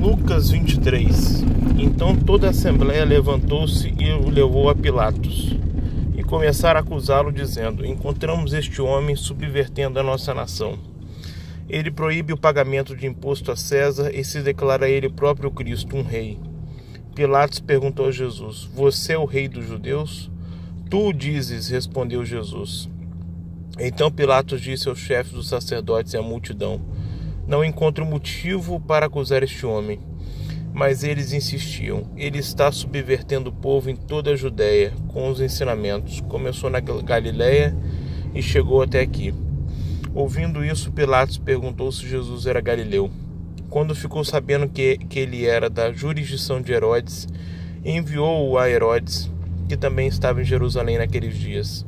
Lucas 23. Então toda a assembleia levantou-se e o levou a Pilatos, e começaram a acusá-lo, dizendo: encontramos este homem subvertendo a nossa nação. Ele proíbe o pagamento de imposto a César e se declara ele próprio Cristo, um rei. Pilatos perguntou a Jesus: você é o rei dos judeus? Tu o dizes, respondeu Jesus. Então Pilatos disse aos chefes dos sacerdotes e à multidão: não encontro motivo para acusar este homem. Mas eles insistiam: ele está subvertendo o povo em toda a Judéia com os ensinamentos. Começou na Galiléia e chegou até aqui. Ouvindo isso, Pilatos perguntou se Jesus era galileu. Quando ficou sabendo que ele era da jurisdição de Herodes, enviou-o a Herodes, que também estava em Jerusalém naqueles dias.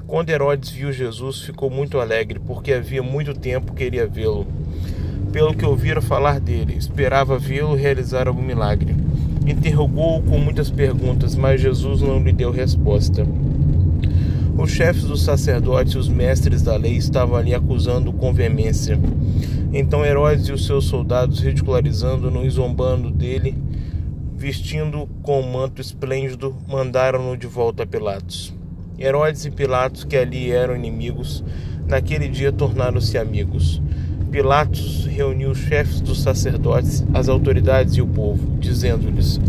Quando Herodes viu Jesus, ficou muito alegre, porque havia muito tempo queria vê-lo. Pelo que ouvira falar dele, esperava vê-lo realizar algum milagre. Interrogou-o com muitas perguntas, mas Jesus não lhe deu resposta. Os chefes dos sacerdotes e os mestres da lei estavam ali acusando-o com veemência. Então Herodes e os seus soldados, ridicularizando-no e zombando dele, vestindo com um manto esplêndido, mandaram-no de volta a Pilatos. Herodes e Pilatos, que ali eram inimigos, naquele dia tornaram-se amigos. Pilatos reuniu os chefes dos sacerdotes, as autoridades e o povo, dizendo-lhes: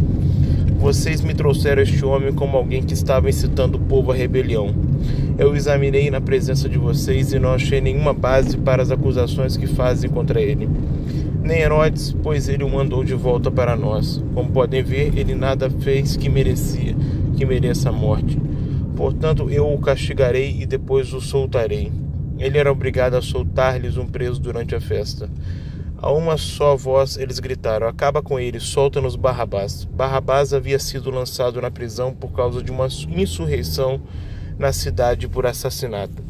vocês me trouxeram este homem como alguém que estava incitando o povo à rebelião. Eu o examinei na presença de vocês e não achei nenhuma base para as acusações que fazem contra ele. Nem Herodes, pois ele o mandou de volta para nós. Como podem ver, ele nada fez que mereça a morte. Portanto, eu o castigarei e depois o soltarei. Ele era obrigado a soltar-lhes um preso durante a festa. A uma só voz eles gritaram: acaba com ele, solta-nos Barrabás. Barrabás havia sido lançado na prisão por causa de uma insurreição na cidade por assassinato.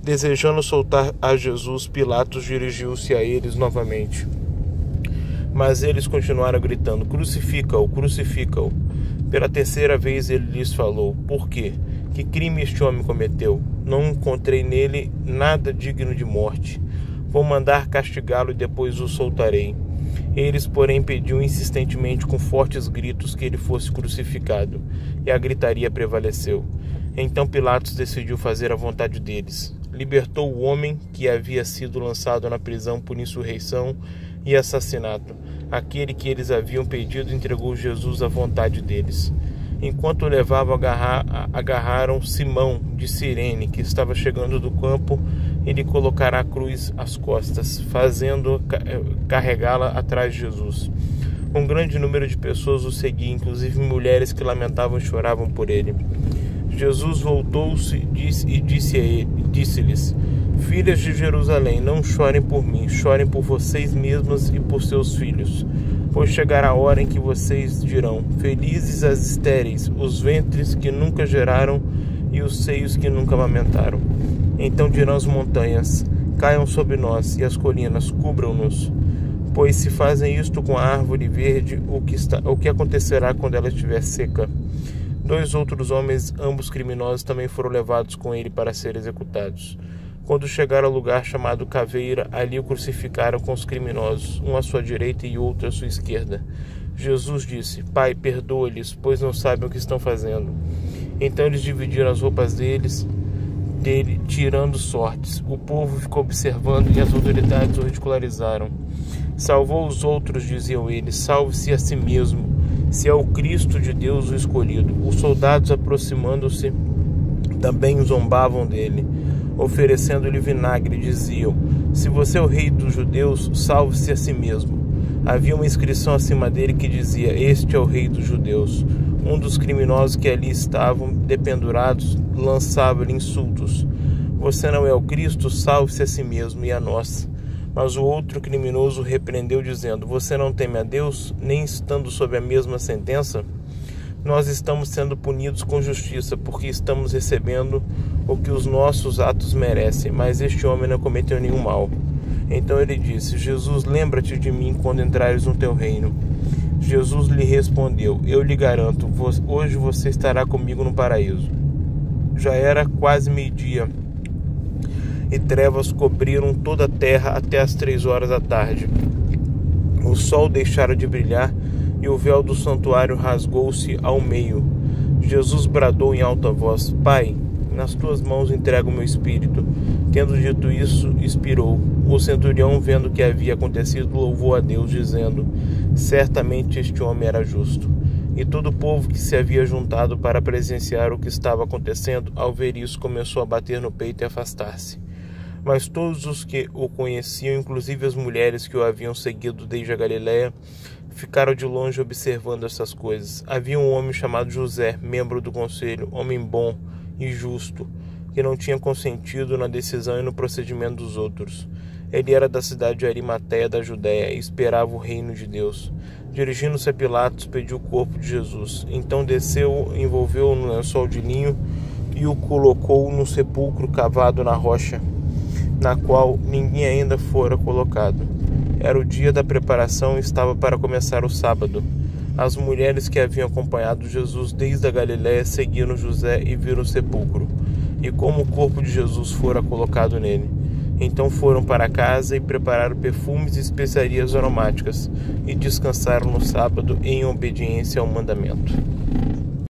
Desejando soltar a Jesus, Pilatos dirigiu-se a eles novamente. Mas eles continuaram gritando: crucifica-o, crucifica-o. Pela terceira vez ele lhes falou: por quê? Que crime este homem cometeu? Não encontrei nele nada digno de morte. Vou mandar castigá-lo e depois o soltarei. Eles, porém, pediam insistentemente com fortes gritos que ele fosse crucificado, e a gritaria prevaleceu. Então Pilatos decidiu fazer a vontade deles. Libertou o homem que havia sido lançado na prisão por insurreição e assassinato. Aquele que eles haviam pedido entregou Jesus à vontade deles. Enquanto o levavam, agarraram Simão de Cirene, que estava chegando do campo, e lhe colocaram a cruz às costas, fazendo carregá-la atrás de Jesus. Um grande número de pessoas o seguia, inclusive mulheres que lamentavam e choravam por ele. Jesus voltou-se e disse-lhes: filhas de Jerusalém, não chorem por mim, chorem por vocês mesmas e por seus filhos. Pois chegará a hora em que vocês dirão: felizes as estéreis, os ventres que nunca geraram e os seios que nunca amamentaram. Então dirão as montanhas: caiam sobre nós, e as colinas: cubram-nos. Pois se fazem isto com a árvore verde, o que acontecerá quando ela estiver seca? 2 outros homens, ambos criminosos, também foram levados com ele para serem executados. Quando chegaram ao lugar chamado Caveira, ali o crucificaram com os criminosos, um à sua direita e outro à sua esquerda. Jesus disse: Pai, perdoa-lhes, pois não sabem o que estão fazendo. Então eles dividiram as roupas dele, tirando sortes. O povo ficou observando e as autoridades o ridicularizaram. Salvou os outros, diziam eles, salve-se a si mesmo, se é o Cristo de Deus o escolhido. Os soldados, aproximando-se, também zombavam dele, oferecendo-lhe vinagre, diziam: se você é o rei dos judeus, salve-se a si mesmo. Havia uma inscrição acima dele que dizia: este é o rei dos judeus. Um dos criminosos que ali estavam dependurados lançava-lhe insultos: você não é o Cristo? Salve-se a si mesmo e a nós. Mas o outro criminoso repreendeu, dizendo: você não teme a Deus, nem estando sob a mesma sentença? Nós estamos sendo punidos com justiça, porque estamos recebendo o que os nossos atos merecem, mas este homem não cometeu nenhum mal. Então ele disse: Jesus, lembra-te de mim quando entrares no teu reino. Jesus lhe respondeu: eu lhe garanto, hoje você estará comigo no paraíso. Já era quase meio-dia, e trevas cobriram toda a terra até as 3 horas da tarde. O sol deixara de brilhar e o véu do santuário rasgou-se ao meio. Jesus bradou em alta voz: Pai, nas tuas mãos entrego o meu espírito. Tendo dito isso, expirou. O centurião, vendo o que havia acontecido, louvou a Deus, dizendo: Certamente este homem era justo. E todo o povo que se havia juntado para presenciar o que estava acontecendo, ao ver isso, começou a bater no peito e afastar-se. Mas todos os que o conheciam, inclusive as mulheres que o haviam seguido desde a Galiléia, ficaram de longe observando essas coisas. Havia um homem chamado José, membro do conselho, homem bom e justo, que não tinha consentido na decisão e no procedimento dos outros. Ele era da cidade de Arimateia da Judéia e esperava o reino de Deus. Dirigindo-se a Pilatos, pediu o corpo de Jesus. Então desceu, envolveu-o no lençol de linho e o colocou no sepulcro cavado na rocha, na qual ninguém ainda fora colocado. Era o dia da preparação e estava para começar o sábado. As mulheres que haviam acompanhado Jesus desde a Galiléia seguiram José e viram o sepulcro, e como o corpo de Jesus fora colocado nele. Então foram para casa e prepararam perfumes e especiarias aromáticas, e descansaram no sábado em obediência ao mandamento.